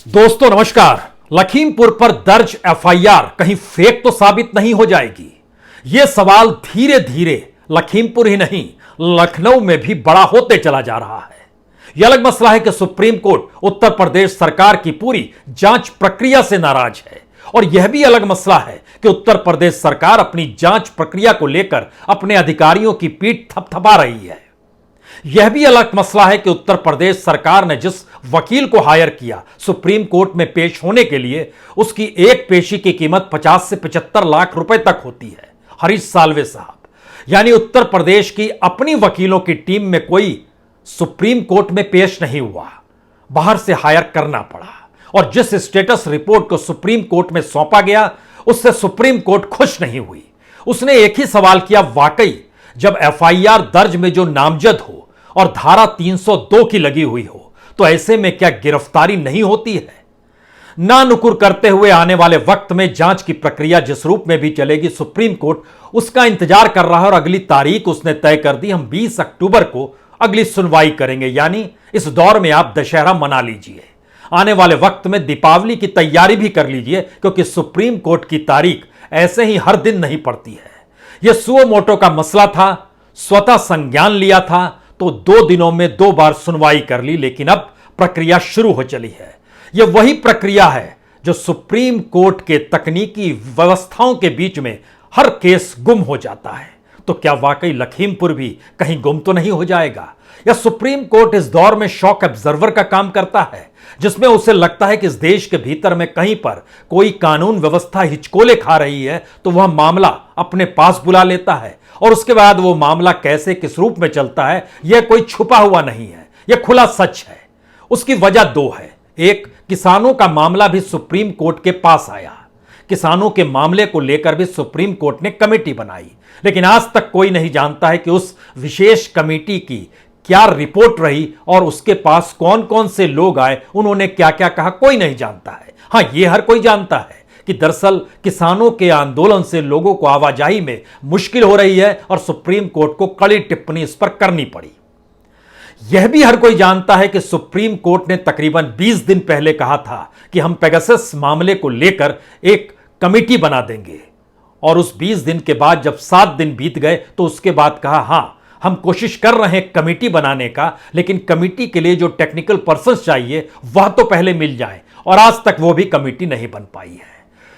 दोस्तों नमस्कार। लखीमपुर पर दर्ज एफआईआर कहीं फेक तो साबित नहीं हो जाएगी? यह सवाल धीरे धीरे लखीमपुर ही नहीं लखनऊ में भी बड़ा होते चला जा रहा है। यह अलग मसला है कि सुप्रीम कोर्ट उत्तर प्रदेश सरकार की पूरी जांच प्रक्रिया से नाराज है, और यह भी अलग मसला है कि उत्तर प्रदेश सरकार अपनी जांच प्रक्रिया को लेकर अपने अधिकारियों की पीठ थपथपा रही है। यह भी अलग मसला है कि उत्तर प्रदेश सरकार ने जिस वकील को हायर किया सुप्रीम कोर्ट में पेश होने के लिए, उसकी एक पेशी की कीमत 50 से 75 लाख रुपए तक होती है। हरीश साल्वे साहब, यानी उत्तर प्रदेश की अपनी वकीलों की टीम में कोई सुप्रीम कोर्ट में पेश नहीं हुआ, बाहर से हायर करना पड़ा। और जिस स्टेटस रिपोर्ट को सुप्रीम कोर्ट में सौंपा गया, उससे सुप्रीम कोर्ट खुश नहीं हुई। उसने एक ही सवाल किया, वाकई जब एफआईआर दर्ज में जो नामजद हो और धारा 302 की लगी हुई हो, तो ऐसे में क्या गिरफ्तारी नहीं होती है? ना नुकुर करते हुए आने वाले वक्त में जांच की प्रक्रिया जिस रूप में भी चलेगी, सुप्रीम कोर्ट उसका इंतजार कर रहा है और अगली तारीख उसने तय कर दी। हम 20 अक्टूबर को अगली सुनवाई करेंगे, यानी इस दौर में आप दशहरा मना लीजिए। आने वाले वक्त में दीपावली की तैयारी भी कर लीजिए, क्योंकि सुप्रीम कोर्ट की तारीख ऐसे ही हर दिन नहीं पड़ती है। यह सुओ मोटो का मसला था, स्वतः संज्ञान लिया था तो 2 दिनों में 2 बार सुनवाई कर ली, लेकिन अब प्रक्रिया शुरू हो चली है। यह वही प्रक्रिया है जो सुप्रीम कोर्ट के तकनीकी व्यवस्थाओं के बीच में हर केस गुम हो जाता है। तो क्या वाकई लखीमपुर भी कहीं गुम तो नहीं हो जाएगा? या सुप्रीम कोर्ट इस दौर में शॉक ऑब्जर्वर का काम करता है, जिसमें उसे लगता है कि इस देश के भीतर में कहीं पर कोई कानून व्यवस्था हिचकोले खा रही है तो वह मामला अपने पास बुला लेता है, और उसके बाद वो मामला कैसे किस रूप में चलता है यह कोई छुपा हुआ नहीं है, यह खुला सच है। उसकी वजह 2 है। एक, किसानों का मामला भी सुप्रीम कोर्ट के पास आया। किसानों के मामले को लेकर भी सुप्रीम कोर्ट ने कमेटी बनाई, लेकिन आज तक कोई नहीं जानता है कि उस विशेष कमेटी की क्या रिपोर्ट रही और उसके पास कौन कौन से लोग आए, उन्होंने क्या क्या कहा, कोई नहीं जानता है। हां, यह हर कोई जानता है कि दरअसल किसानों के आंदोलन से लोगों को आवाजाही में मुश्किल हो रही है और सुप्रीम कोर्ट को कड़ी टिप्पणी इस पर करनी पड़ी। यह भी हर कोई जानता है कि सुप्रीम कोर्ट ने तकरीबन 20 दिन पहले कहा था कि हम पेगासस मामले को लेकर एक कमेटी बना देंगे, और उस 20 दिन के बाद जब 7 दिन बीत गए तो उसके बाद कहा, हां हम कोशिश कर रहे हैं कमेटी बनाने का, लेकिन कमेटी के लिए जो टेक्निकल पर्सन चाहिए वह तो पहले मिल जाए, और आज तक वो भी कमेटी नहीं बन पाई है।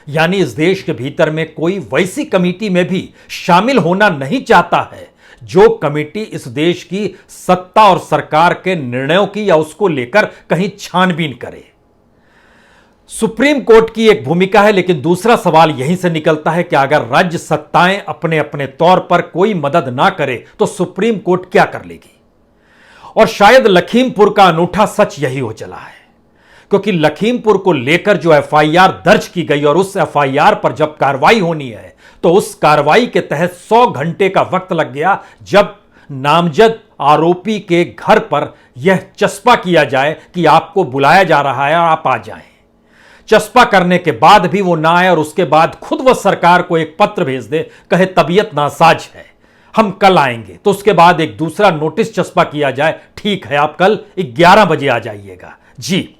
यानी इस देश के भीतर में कोई वैसी कमेटी में भी शामिल होना नहीं चाहता है जो कमेटी इस देश की सत्ता और सरकार के निर्णयों की या उसको लेकर कहीं छानबीन करे। सुप्रीम कोर्ट की एक भूमिका है, लेकिन दूसरा सवाल यहीं से निकलता है कि अगर राज्य सत्ताएं अपने अपने तौर पर कोई मदद ना करे तो सुप्रीम कोर्ट क्या कर लेगी? और शायद लखीमपुर का अनूठा सच यही हो चला है, क्योंकि लखीमपुर को लेकर जो एफआईआर दर्ज की गई और उस एफआईआर पर जब कार्रवाई होनी है तो उस कार्रवाई के तहत 100 घंटे का वक्त लग गया, जब नामजद आरोपी के घर पर यह चस्पा किया जाए कि आपको बुलाया जा रहा है और आप आ जाएं। चस्पा करने के बाद भी वो ना आए, और उसके बाद खुद वह सरकार को एक पत्र भेज दे, कहे तबीयत नासाज है, हम कल आएंगे। तो उसके बाद एक दूसरा नोटिस चस्पा किया जाए, ठीक है आप कल 11 बजे आ जाइएगा। जी,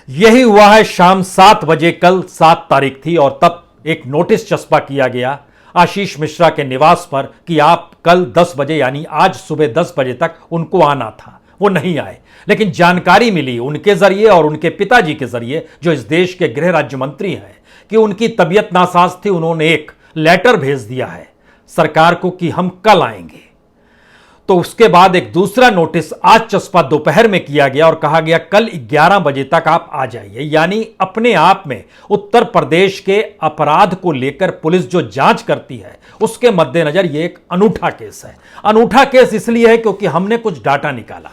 यही हुआ है। शाम 7 बजे, कल 7 तारीख थी, और तब एक नोटिस चस्पा किया गया आशीष मिश्रा के निवास पर कि आप कल 10 बजे यानी आज सुबह 10 बजे तक उनको आना था। वो नहीं आए, लेकिन जानकारी मिली उनके जरिए और उनके पिताजी के जरिए, जो इस देश के गृह राज्य मंत्री हैं, कि उनकी तबीयत नासाज थी। उन्होंने एक लेटर भेज दिया है सरकार को कि हम कल आएंगे। तो उसके बाद एक दूसरा नोटिस आज चस्पा दोपहर में किया गया और कहा गया कल 11 बजे तक आप आ जाइए। यानी अपने आप में उत्तर प्रदेश के अपराध को लेकर पुलिस जो जांच करती है उसके मद्देनजर यह एक अनूठा केस है। अनूठा केस इसलिए है क्योंकि हमने कुछ डाटा निकाला।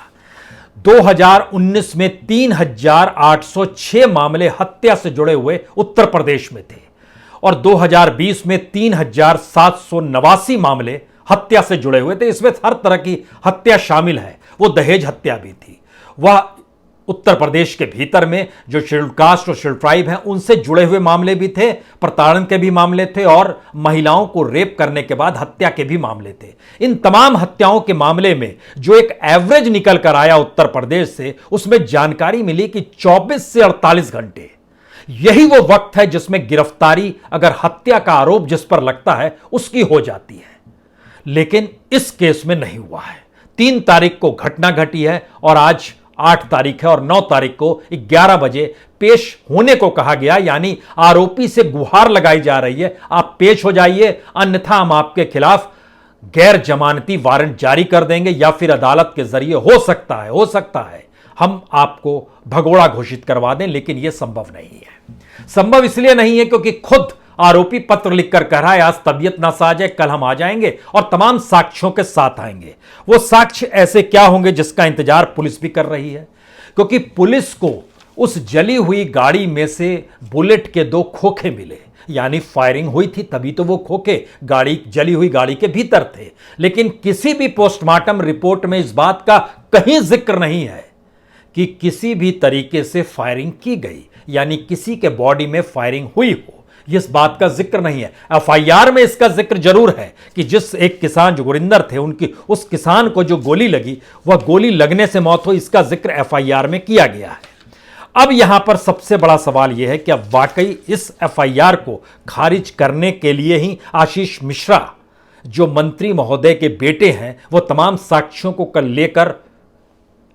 2019 में 3806 मामले हत्या से जुड़े हुए उत्तर प्रदेश में थे, और 2020 में 3789 मामले हत्या से जुड़े हुए थे। इसमें हर तरह की हत्या शामिल है, वो दहेज हत्या भी थी। वह उत्तर प्रदेश के भीतर में जो शेड्यूल्ड कास्ट और शेड्यूल्ड ट्राइब हैं उनसे जुड़े हुए मामले भी थे, प्रताड़न के भी मामले थे और महिलाओं को रेप करने के बाद हत्या के भी मामले थे। इन तमाम हत्याओं के मामले में जो एक एवरेज निकल कर आया उत्तर प्रदेश से, उसमें जानकारी मिली कि 24 से 48 घंटे यही वो वक्त है जिसमें गिरफ्तारी अगर हत्या का आरोप जिस पर लगता है उसकी हो जाती है। लेकिन इस केस में नहीं हुआ है। 3 तारीख को घटना घटी है और आज 8 तारीख है और 9 तारीख को 11 बजे पेश होने को कहा गया, यानी आरोपी से गुहार लगाई जा रही है, आप पेश हो जाइए, अन्यथा हम आपके खिलाफ गैर जमानती वारंट जारी कर देंगे या फिर अदालत के जरिए हो सकता है हम आपको भगोड़ा घोषित करवा दें। लेकिन यह संभव नहीं है। संभव इसलिए नहीं है क्योंकि खुद आरोपी पत्र लिखकर कह रहा है आज तबीयत नासाज है, कल हम आ जाएंगे और तमाम साक्ष्यों के साथ आएंगे। वो साक्ष्य ऐसे क्या होंगे जिसका इंतजार पुलिस भी कर रही है, क्योंकि पुलिस को उस जली हुई गाड़ी में से बुलेट के 2 खोखे मिले, यानी फायरिंग हुई थी तभी तो वो खोखे गाड़ी जली हुई गाड़ी के भीतर थे। लेकिन किसी भी पोस्टमार्टम रिपोर्ट में इस बात का कहीं जिक्र नहीं है कि किसी भी तरीके से फायरिंग की गई, यानी किसी के बॉडी में फायरिंग हुई हो, इस बात का जिक्र नहीं है। एफआईआर में इसका जिक्र जरूर है कि जिस एक किसान जो गुरिंदर थे उनकी उस किसान को जो गोली लगी वह गोली लगने से मौत हुई, इसका जिक्र एफआईआर में किया गया है। अब यहां पर सबसे बड़ा सवाल यह है कि अब वाकई इस एफआईआर को खारिज करने के लिए ही आशीष मिश्रा जो मंत्री महोदय के बेटे हैं वो तमाम साक्ष्यों को कल लेकर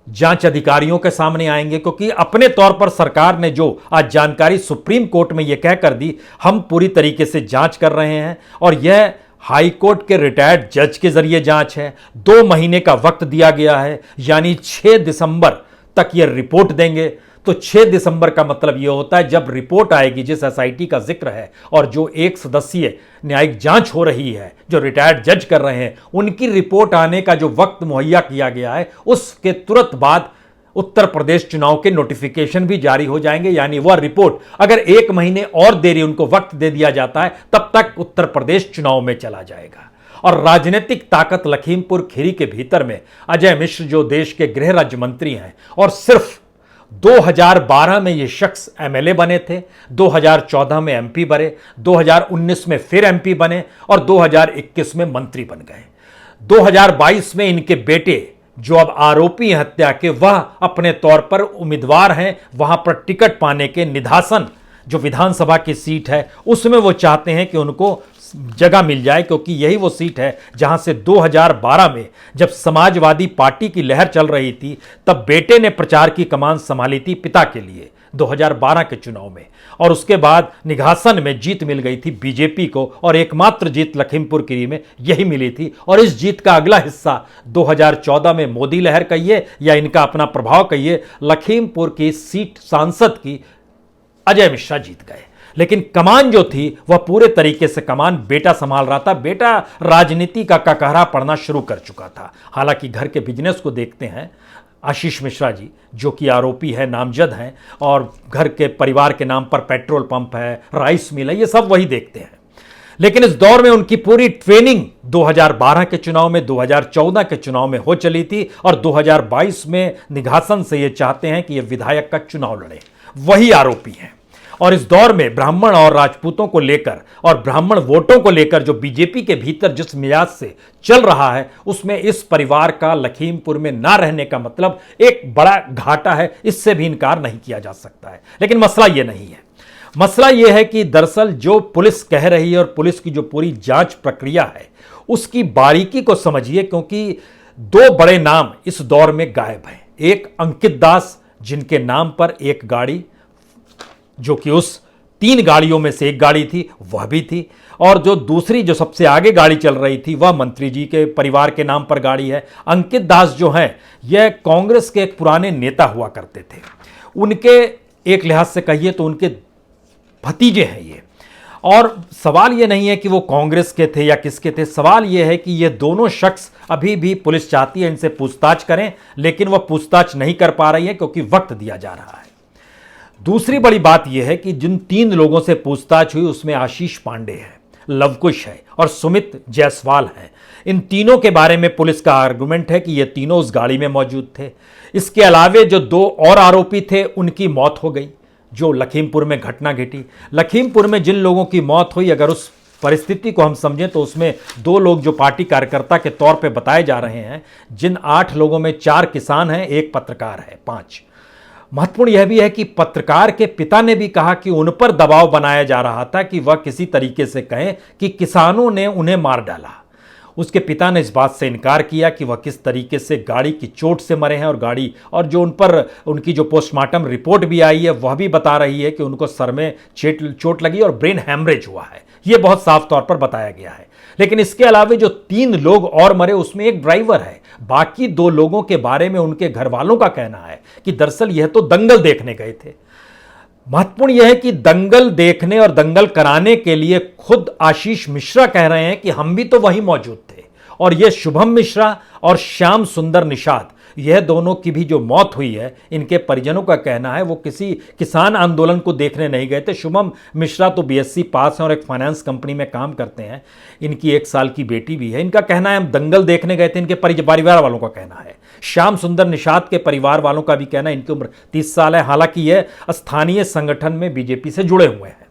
जांच अधिकारियों के सामने आएंगे, क्योंकि अपने तौर पर सरकार ने जो आज जानकारी सुप्रीम कोर्ट में यह कहकर दी, हम पूरी तरीके से जांच कर रहे हैं और यह हाई कोर्ट के रिटायर्ड जज के जरिए जांच है। 2 महीने का वक्त दिया गया है, यानी 6 दिसंबर तक यह रिपोर्ट देंगे। तो 6 दिसंबर का मतलब यह होता है जब रिपोर्ट आएगी जिस एसआईटी का जिक्र है और जो 1 सदस्यीय न्यायिक जांच हो रही है जो रिटायर्ड जज कर रहे हैं, उनकी रिपोर्ट आने का जो वक्त मुहैया किया गया है उसके तुरंत बाद उत्तर प्रदेश चुनाव के नोटिफिकेशन भी जारी हो जाएंगे। यानी वह रिपोर्ट अगर 1 महीने और देरी उनको वक्त दे दिया जाता है तब तक उत्तर प्रदेश चुनाव में चला जाएगा। और राजनीतिक ताकत लखीमपुर खीरी के भीतर में अजय मिश्र जो देश के गृह राज्य मंत्री हैं और सिर्फ 2012 में ये शख्स एमएलए बने थे, 2014 में एमपी बने, 2019 में फिर एमपी बने और 2021 में मंत्री बन गए। 2022 में इनके बेटे जो अब आरोपी हत्या के वह अपने तौर पर उम्मीदवार हैं, वहां पर टिकट पाने के निधासन जो विधानसभा की सीट है उसमें वो चाहते हैं कि उनको जगह मिल जाए, क्योंकि यही वो सीट है जहां से 2012 में जब समाजवादी पार्टी की लहर चल रही थी तब बेटे ने प्रचार की कमान संभाली थी पिता के लिए 2012 के चुनाव में, और उसके बाद निघासन में जीत मिल गई थी बीजेपी को और एकमात्र जीत लखीमपुर खीरी में यही मिली थी। और इस जीत का अगला हिस्सा 2014 में मोदी लहर कहिए या इनका अपना प्रभाव कहिए, लखीमपुर की सीट सांसद की अजय मिश्रा जीत गए। लेकिन कमान जो थी वह पूरे तरीके से कमान बेटा संभाल रहा था। बेटा राजनीति का ककहरा पड़ना शुरू कर चुका था। हालांकि घर के बिजनेस को देखते हैं आशीष मिश्रा जी जो कि आरोपी है, नामजद हैं, और घर के परिवार के नाम पर पेट्रोल पंप है, राइस मिल है, ये सब वही देखते हैं। लेकिन इस दौर में उनकी पूरी ट्रेनिंग 2012 के चुनाव में, 2014 के चुनाव में हो चली थी और 2022 में निघासन से ये चाहते हैं कि ये विधायक का चुनाव लड़े, वही आरोपी हैं। और इस दौर में ब्राह्मण और राजपूतों को लेकर और ब्राह्मण वोटों को लेकर जो बीजेपी के भीतर जिस मिजाज से चल रहा है उसमें इस परिवार का लखीमपुर में ना रहने का मतलब एक बड़ा घाटा है, इससे भी इनकार नहीं किया जा सकता है। लेकिन मसला ये नहीं है। मसला यह है कि दरअसल जो पुलिस कह रही है और पुलिस की जो पूरी जांच प्रक्रिया है उसकी बारीकी को समझिए, क्योंकि 2 बड़े नाम इस दौर में गायब हैं। एक अंकित दास जिनके नाम पर एक गाड़ी जो कि उस 3 गाड़ियों में से एक गाड़ी थी वह भी थी, और जो दूसरी जो सबसे आगे गाड़ी चल रही थी वह मंत्री जी के परिवार के नाम पर गाड़ी है। अंकित दास जो हैं यह कांग्रेस के एक पुराने नेता हुआ करते थे। उनके एक लिहाज से कहिए तो उनके भतीजे हैं ये। और सवाल ये नहीं है कि वो कांग्रेस के थे या किसके थे, सवाल ये है कि ये दोनों शख्स अभी भी पुलिस चाहती है इनसे पूछताछ करें, लेकिन वह पूछताछ नहीं कर पा रही है क्योंकि वक्त दिया जा रहा है। दूसरी बड़ी बात यह है कि जिन 3 लोगों से पूछताछ हुई उसमें आशीष पांडे है। लवकुश है और सुमित जायसवाल है। इन तीनों के बारे में पुलिस का आर्गुमेंट है कि ये तीनों उस गाड़ी में मौजूद थे। इसके अलावे जो दो और आरोपी थे उनकी मौत हो गई जो लखीमपुर में घटना घटी। लखीमपुर में जिन लोगों की मौत हुई, अगर उस परिस्थिति को हम समझें तो उसमें दो लोग जो पार्टी कार्यकर्ता के तौर पे बताए जा रहे हैं, जिन 8 लोगों में 4 किसान हैं, 1 पत्रकार है, 5। महत्वपूर्ण यह भी है कि पत्रकार के पिता ने भी कहा कि उन पर दबाव बनाया जा रहा था कि वह किसी तरीके से कहें कि किसानों ने उन्हें मार डाला। उसके पिता ने इस बात से इनकार किया कि वह किस तरीके से गाड़ी की चोट से मरे हैं, और जो उन पर उनकी जो पोस्टमार्टम रिपोर्ट भी आई है वह भी बता रही है कि उनको सर में चोट लगी और ब्रेन हैमरेज हुआ है। यह बहुत साफ तौर पर बताया गया है। लेकिन इसके अलावा जो 3 लोग और मरे उसमें एक ड्राइवर है। बाकी 2 लोगों के बारे में उनके घर वालों का कहना है कि दरअसल यह तो दंगल देखने गए थे। महत्वपूर्ण यह है कि दंगल देखने और दंगल कराने के लिए खुद आशीष मिश्रा कह रहे हैं कि हम भी तो वहीं मौजूद थे, और यह शुभम मिश्रा और श्याम सुंदर निषाद, यह दोनों की भी जो मौत हुई है, इनके परिजनों का कहना है वो किसी किसान आंदोलन को देखने नहीं गए थे। शुभम मिश्रा तो बीएससी पास हैं और एक फाइनेंस कंपनी में काम करते हैं। इनकी 1 साल की बेटी भी है। इनका कहना है हम दंगल देखने गए थे, इनके परिवार वालों का कहना है। श्याम सुंदर निषाद के परिवार वालों का भी कहना है, इनकी उम्र 30 साल है। हालांकि यह स्थानीय संगठन में बीजेपी से जुड़े हुए हैं।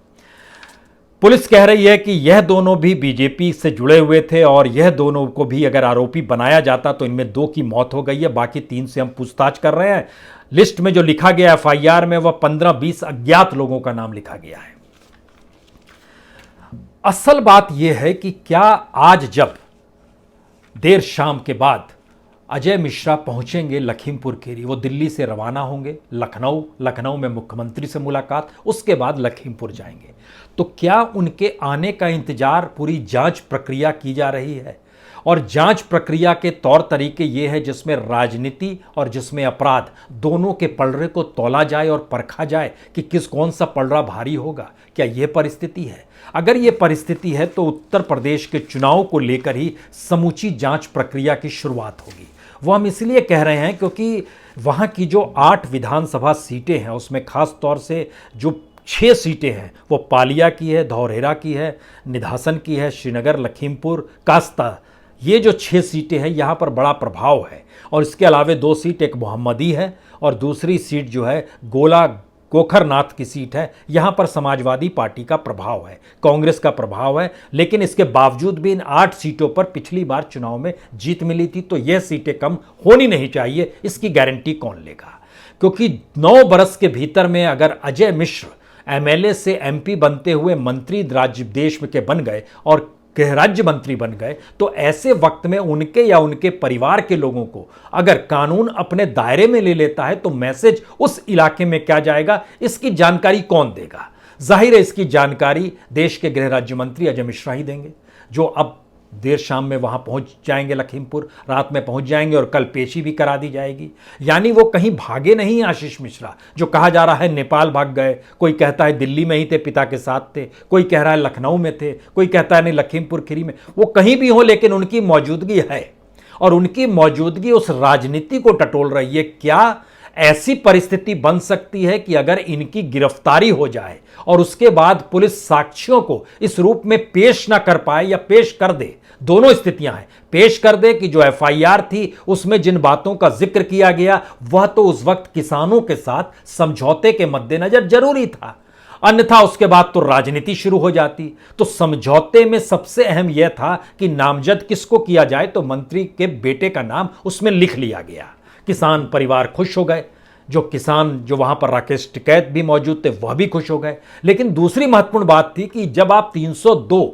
पुलिस कह रही है कि यह दोनों भी बीजेपी से जुड़े हुए थे और यह दोनों को भी अगर आरोपी बनाया जाता तो इनमें 2 की मौत हो गई है। बाकी 3 से हम पूछताछ कर रहे हैं। लिस्ट में जो लिखा गया एफआईआर में वह 15-20 अज्ञात लोगों का नाम लिखा गया है। असल बात यह है कि क्या आज जब देर शाम के बाद अजय मिश्रा पहुंचेंगे लखीमपुर खीरी, वो दिल्ली से रवाना होंगे लखनऊ में मुख्यमंत्री से मुलाकात, उसके बाद लखीमपुर जाएंगे, तो क्या उनके आने का इंतजार पूरी जांच प्रक्रिया की जा रही है? और जांच प्रक्रिया के तौर तरीके ये है जिसमें राजनीति और जिसमें अपराध दोनों के पलड़े को तौला जाए और परखा जाए कि कौन सा पलड़ा भारी होगा। क्या यह परिस्थिति है? अगर यह परिस्थिति है तो उत्तर प्रदेश के चुनाव को लेकर ही समूची जांच प्रक्रिया की शुरुआत होगी। वो हम इसलिए कह रहे हैं क्योंकि वहाँ की जो 8 विधानसभा सीटें हैं उसमें खास तौर से जो 6 सीटें हैं वो पालिया की है, धौरहरा की है, निधासन की है, श्रीनगर, लखीमपुर, कास्ता, ये जो 6 सीटें हैं यहाँ पर बड़ा प्रभाव है। और इसके अलावे 2 सीट, एक मोहम्मदी है और दूसरी सीट जो है गोखरनाथ की सीट है। यहाँ पर समाजवादी पार्टी का प्रभाव है, कांग्रेस का प्रभाव है। लेकिन इसके बावजूद भी इन 8 सीटों पर पिछली बार चुनाव में जीत मिली थी, तो यह सीटें कम होनी नहीं चाहिए, इसकी गारंटी कौन लेगा? क्योंकि 9 बरस के भीतर में अगर अजय मिश्र एमएलए से एमपी बनते हुए मंत्री राज्य देश के बन गए और गृह राज्य मंत्री बन गए, तो ऐसे वक्त में उनके या उनके परिवार के लोगों को अगर कानून अपने दायरे में ले लेता है तो मैसेज उस इलाके में क्या जाएगा, इसकी जानकारी कौन देगा? जाहिर है इसकी जानकारी देश के गृह राज्य मंत्री अजय मिश्रा ही देंगे, जो अब देर शाम में वहां पहुंच जाएंगे, लखीमपुर रात में पहुंच जाएंगे और कल पेशी भी करा दी जाएगी। यानी वो कहीं भागे नहीं आशीष मिश्रा, जो कहा जा रहा है नेपाल भाग गए, कोई कहता है दिल्ली में ही थे, पिता के साथ थे, कोई कह रहा है लखनऊ में थे, कोई कहता है नहीं लखीमपुर खीरी में। वो कहीं भी हो लेकिन उनकी मौजूदगी है और उनकी मौजूदगी उस राजनीति को टटोल रही है। क्या ऐसी परिस्थिति बन सकती है कि अगर इनकी गिरफ्तारी हो जाए और उसके बाद पुलिस साक्ष्यों को इस रूप में पेश ना कर पाए या पेश कर दे? दोनों स्थितियां हैं। पेश कर दे कि जो एफआईआर थी उसमें जिन बातों का जिक्र किया गया वह तो उस वक्त किसानों के साथ समझौते के मद्देनजर जरूरी था, अन्यथा उसके बाद तो राजनीति शुरू हो जाती। तो समझौते में सबसे अहम यह था कि नामजद किसको किया जाए, तो मंत्री के बेटे का नाम उसमें लिख लिया गया। किसान परिवार खुश हो गए, जो किसान जो वहां पर राकेश टिकैत भी मौजूद थे वह भी खुश हो गए। लेकिन दूसरी महत्वपूर्ण बात थी कि जब आप 302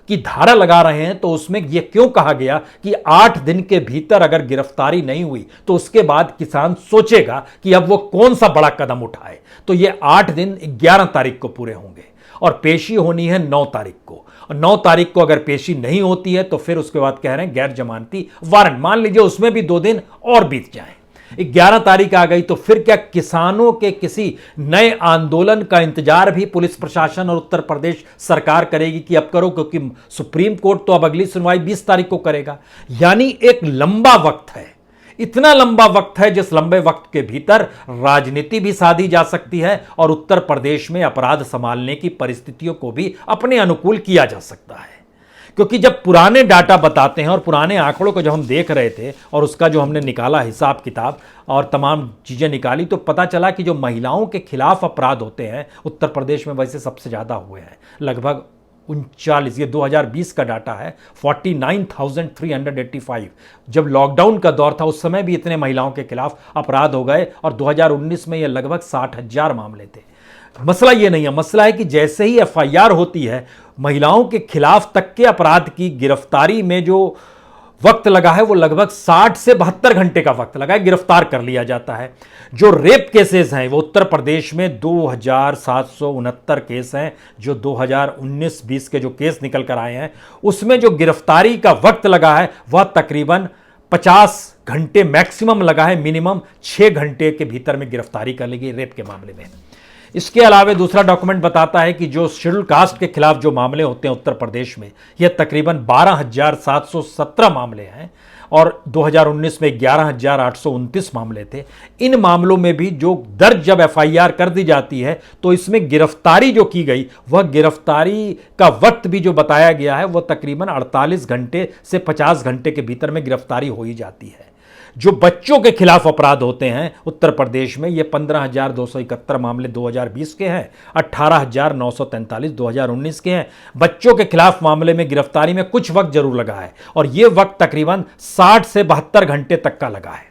की धारा लगा रहे हैं तो उसमें यह क्यों कहा गया कि 8 दिन के भीतर अगर गिरफ्तारी नहीं हुई तो उसके बाद किसान सोचेगा कि अब वो कौन सा बड़ा कदम उठाए। तो ये 8 दिन 11 तारीख को पूरे होंगे और पेशी होनी है 9 तारीख को। 9 तारीख को अगर पेशी नहीं होती है तो फिर उसके बाद कह रहे हैं गैर जमानती वारंट, मान लीजिए उसमें भी 2 दिन और बीत जाएं, 11 तारीख आ गई, तो फिर क्या किसानों के किसी नए आंदोलन का इंतजार भी पुलिस प्रशासन और उत्तर प्रदेश सरकार करेगी कि अब करो, क्योंकि सुप्रीम कोर्ट तो अब अगली सुनवाई 20 तारीख को करेगा। यानी एक लंबा वक्त है, इतना लंबा वक्त है जिस लंबे वक्त के भीतर राजनीति भी साधी जा सकती है और उत्तर प्रदेश में अपराध संभालने की परिस्थितियों को भी अपने अनुकूल किया जा सकता है। क्योंकि जब पुराने डाटा बताते हैं और पुराने आंकड़ों को जब हम देख रहे थे और उसका जो हमने निकाला हिसाब किताब और तमाम चीज़ें निकाली, तो पता चला कि जो महिलाओं के खिलाफ अपराध होते हैं उत्तर प्रदेश में वैसे सबसे ज़्यादा हुए हैं, लगभग 39। ये 2020 का डाटा है, 49,385। जब लॉकडाउन का दौर था उस समय भी इतने महिलाओं के खिलाफ अपराध हो गए और 2019 में ये लगभग 60,000 मामले थे। मसला ये नहीं है, मसला है कि जैसे ही एफआईआर होती है, महिलाओं के खिलाफ तक के अपराध की गिरफ्तारी में जो वक्त लगा है वो लगभग 60 से 72 घंटे का वक्त लगा है, गिरफ्तार कर लिया जाता है। जो रेप केसेस हैं वो उत्तर प्रदेश में 2,769 केस हैं, जो 2019-20 के जो केस निकल कर आए हैं उसमें जो गिरफ्तारी का वक्त लगा है वह तकरीबन 50 घंटे मैक्सिमम लगा है, मिनिमम 6 घंटे के भीतर में गिरफ्तारी कर ली गई रेप के मामले में। इसके अलावा दूसरा डॉक्यूमेंट बताता है कि जो शेड्यूल कास्ट के खिलाफ जो मामले होते हैं उत्तर प्रदेश में, यह तकरीबन 12,717 मामले हैं और 2019 में 11,829 मामले थे। इन मामलों में भी जो दर्ज जब एफआईआर कर दी जाती है तो इसमें गिरफ्तारी जो की गई वह गिरफ्तारी का वक्त भी जो बताया गया है वह तकरीबन 48 घंटे से 50 घंटे के भीतर में गिरफ्तारी हो ही जाती है। जो बच्चों के खिलाफ अपराध होते हैं उत्तर प्रदेश में, ये 15,271 मामले 2020 के हैं, 18,943 2019 के हैं। बच्चों के खिलाफ मामले में गिरफ्तारी में कुछ वक्त जरूर लगा है और ये वक्त तकरीबन 60 से 72 घंटे तक का लगा है,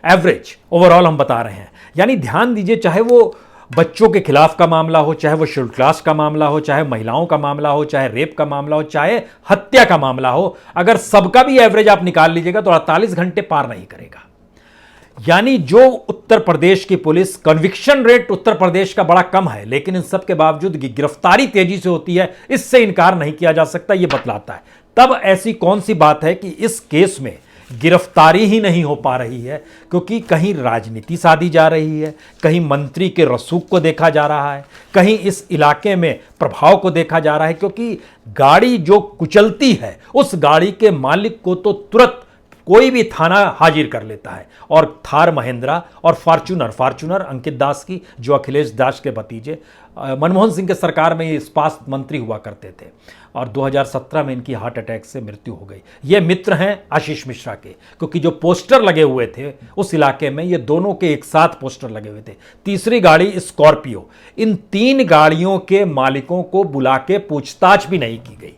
एवरेज ओवरऑल हम बता रहे हैं। यानी ध्यान दीजिए, चाहे वो बच्चों के खिलाफ का मामला हो, चाहे वो शेड्यूल कास्ट का मामला हो, चाहे महिलाओं का मामला हो, चाहे रेप का मामला हो, चाहे हत्या का मामला हो, अगर सबका भी एवरेज आप निकाल लीजिएगा तो 48 घंटे पार नहीं करेगा। यानी जो उत्तर प्रदेश की police, conviction rate Uttar Pradesh का बड़ा कम है, लेकिन इन सब के बावजूद गिरफ्तारी तेजी से होती है, इससे इनकार नहीं किया जा सकता, यह बतलाता है। तब ऐसी कौन सी बात है कि इस केस में गिरफ्तारी ही नहीं हो पा रही है? क्योंकि कहीं राजनीति साधी जा रही है, कहीं मंत्री के रसूख को देखा जा रहा है, कहीं इस इलाके में प्रभाव को देखा जा रहा है। क्योंकि गाड़ी जो कुचलती है उस गाड़ी के मालिक को तो तुरंत कोई भी थाना हाजिर कर लेता है। और थार महिंद्रा और फॉर्च्यूनर अंकित दास की, जो अखिलेश दास के भतीजे मनमोहन सिंह के सरकार में ये इस्पात मंत्री हुआ करते थे और 2017 में इनकी हार्ट अटैक से मृत्यु हो गई। ये मित्र हैं आशीष मिश्रा के, क्योंकि जो पोस्टर लगे हुए थे उस इलाके में ये दोनों के एक साथ पोस्टर लगे हुए थे। तीसरी गाड़ी स्कॉर्पियो। इन 3 गाड़ियों के मालिकों को बुला के पूछताछ भी नहीं की गई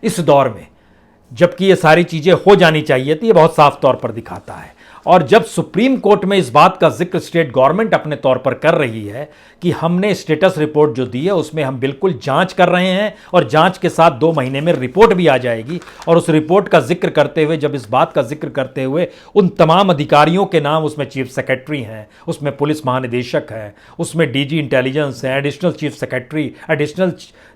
इस दौर में, जबकि ये सारी चीजें हो जानी चाहिए थी। ये बहुत साफ तौर पर दिखाता है। और जब सुप्रीम कोर्ट में इस बात का जिक्र स्टेट गवर्नमेंट अपने तौर पर कर रही है कि हमने स्टेटस रिपोर्ट जो दी है उसमें हम बिल्कुल जांच कर रहे हैं और जांच के साथ 2 महीने में रिपोर्ट भी आ जाएगी, और उस रिपोर्ट का जिक्र करते हुए, जब इस बात का जिक्र करते हुए उन तमाम अधिकारियों के नाम, उसमें चीफ सेक्रेटरी हैं, उसमें पुलिस महानिदेशक हैं, उसमें डीजी इंटेलिजेंस हैं, एडिशनल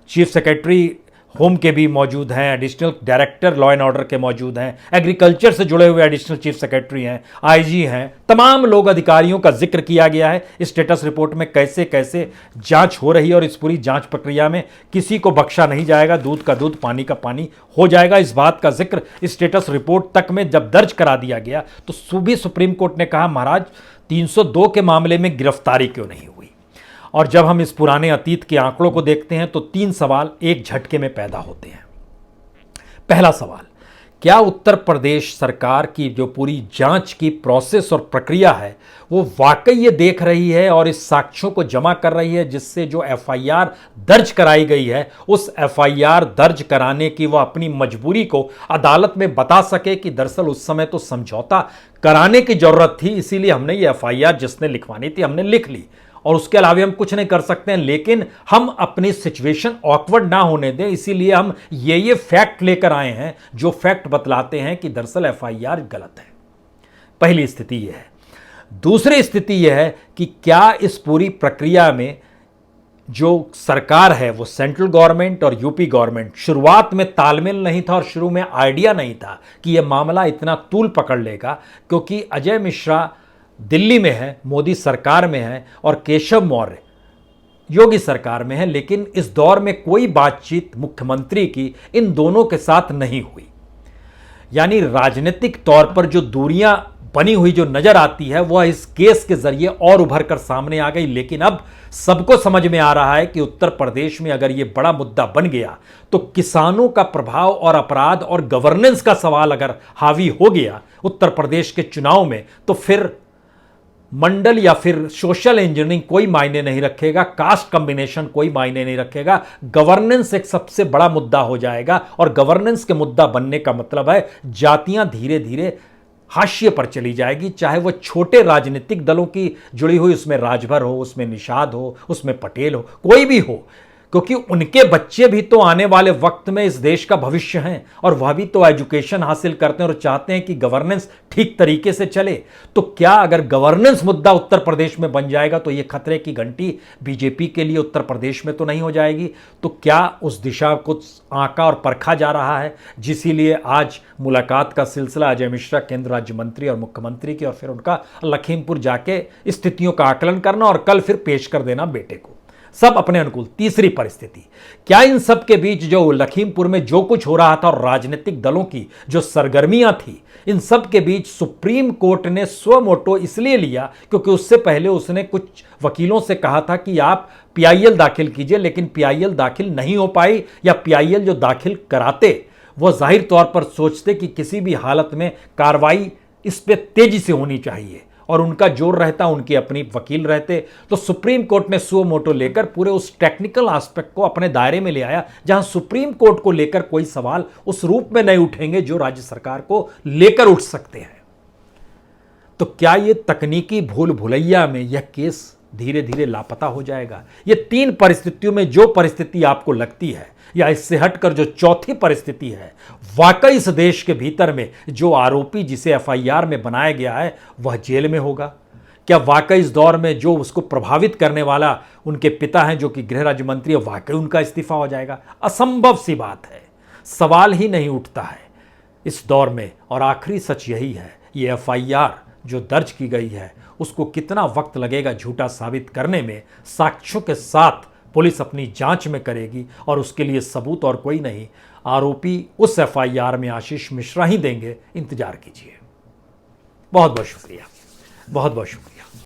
चीफ सेक्रेटरी होम के भी मौजूद हैं, additional director law and order के मौजूद हैं, एग्रीकल्चर से जुड़े हुए एडिशनल चीफ सेक्रेटरी हैं, आईजी हैं, तमाम लोग, अधिकारियों का जिक्र किया गया है स्टेटस रिपोर्ट में। कैसे कैसे जांच हो रही है और इस पूरी जांच प्रक्रिया में किसी को बख्शा नहीं जाएगा, दूध का दूध पानी का पानी हो जाएगा। इस बात का जिक्र स्टेटस रिपोर्ट तक में जब दर्ज करा दिया गया तो सुप्रीम कोर्ट ने कहा, महाराज 302 के मामले में गिरफ्तारी क्यों नहीं हुई? और जब हम इस पुराने अतीत के आंकड़ों को देखते हैं तो 3 सवाल एक झटके में पैदा होते हैं। पहला सवाल, क्या उत्तर प्रदेश सरकार की जो पूरी जांच की प्रोसेस और प्रक्रिया है वो वाकई ये देख रही है और इस साक्ष्यों को जमा कर रही है जिससे जो एफआईआर दर्ज कराई गई है उस एफआईआर दर्ज कराने की वो अपनी मजबूरी को अदालत में बता सके कि दरअसल उस समय तो समझौता कराने की जरूरत थी, इसीलिए हमने ये एफआईआर जिसने लिखवानी थी हमने लिख ली और उसके अलावा हम कुछ नहीं कर सकते हैं, लेकिन हम अपनी सिचुएशन ऑकवर्ड ना होने दें, इसीलिए हम ये फैक्ट लेकर आए हैं जो फैक्ट बतलाते हैं कि दरअसल एफआईआर गलत है। पहली स्थिति यह है। दूसरी स्थिति यह है कि क्या इस पूरी प्रक्रिया में जो सरकार है वो सेंट्रल गवर्नमेंट और यूपी गवर्नमेंट, शुरुआत में तालमेल नहीं था और शुरू में आइडिया नहीं था कि यह मामला इतना तूल पकड़ लेगा, क्योंकि अजय मिश्रा दिल्ली में है, मोदी सरकार में है और केशव मौर्य योगी सरकार में है, लेकिन इस दौर में कोई बातचीत मुख्यमंत्री की इन दोनों के साथ नहीं हुई। यानी राजनीतिक तौर पर जो दूरियां बनी हुई जो नजर आती है वह इस केस के जरिए और उभर कर सामने आ गई। लेकिन अब सबको समझ में आ रहा है कि उत्तर प्रदेश में अगर यह बड़ा मुद्दा बन गया तो किसानों का प्रभाव और अपराध और गवर्नेंस का सवाल अगर हावी हो गया उत्तर प्रदेश के चुनाव में, तो फिर मंडल या फिर सोशल इंजीनियरिंग कोई मायने नहीं रखेगा, कास्ट कॉम्बिनेशन कोई मायने नहीं रखेगा। गवर्नेंस एक सबसे बड़ा मुद्दा हो जाएगा और गवर्नेंस के मुद्दा बनने का मतलब है जातियां धीरे धीरे हाशिए पर चली जाएगी, चाहे वो छोटे राजनीतिक दलों की जुड़ी हुई, उसमें राजभर हो, उसमें निषाद हो, उसमें पटेल हो, कोई भी हो, क्योंकि उनके बच्चे भी तो आने वाले वक्त में इस देश का भविष्य हैं और वह भी तो एजुकेशन हासिल करते हैं और चाहते हैं कि गवर्नेंस ठीक तरीके से चले। तो क्या अगर गवर्नेंस मुद्दा उत्तर प्रदेश में बन जाएगा तो यह खतरे की घंटी बीजेपी के लिए उत्तर प्रदेश में तो नहीं हो जाएगी? तो क्या उस दिशा को आंका और परखा जा रहा है, जिसीलिए आज मुलाकात का सिलसिला अजय मिश्रा केंद्र राज्य मंत्री और मुख्यमंत्री की, और फिर उनका लखीमपुर जाके स्थितियों का आकलन करना और कल फिर पेश कर देना बेटे को, सब अपने अनुकूल। तीसरी परिस्थिति, क्या इन सब के बीच जो लखीमपुर में जो कुछ हो रहा था और राजनीतिक दलों की जो सरगर्मियां थी, इन सब के बीच सुप्रीम कोर्ट ने स्व मोटो इसलिए लिया क्योंकि उससे पहले उसने कुछ वकीलों से कहा था कि आप पीआईएल दाखिल कीजिए, लेकिन पीआईएल दाखिल नहीं हो पाई, या पीआईएल जो दाखिल कराते वह जाहिर तौर पर सोचते कि किसी भी हालत में कार्रवाई इस पर तेजी से होनी चाहिए और उनका जोर रहता, उनके अपनी वकील रहते। तो सुप्रीम कोर्ट ने सुओ मोटो लेकर पूरे उस टेक्निकल एस्पेक्ट को अपने दायरे में ले आया, जहां सुप्रीम कोर्ट को लेकर कोई सवाल उस रूप में नहीं उठेंगे जो राज्य सरकार को लेकर उठ सकते हैं। तो क्या यह तकनीकी भूल भुलैया में यह केस धीरे धीरे लापता हो जाएगा? ये तीन परिस्थितियों में जो परिस्थिति आपको लगती है, या इससे हटकर जो चौथी परिस्थिति है, वाकई इस देश के भीतर में जो आरोपी जिसे एफआईआर में बनाया गया है वह जेल में होगा? क्या वाकई इस दौर में जो उसको प्रभावित करने वाला उनके पिता हैं जो कि गृह राज्य मंत्री है, वाकई उनका इस्तीफा हो जाएगा? असंभव सी बात है, सवाल ही नहीं उठता है इस दौर में। और आखिरी सच यही है, ये एफआईआर जो दर्ज की गई है उसको कितना वक्त लगेगा झूठा साबित करने में, साक्ष्यों के साथ पुलिस अपनी जांच में करेगी और उसके लिए सबूत और कोई नहीं, आरोपी उस एफआईआर में आशीष मिश्रा ही देंगे। इंतजार कीजिए। बहुत बहुत शुक्रिया, बहुत बहुत शुक्रिया।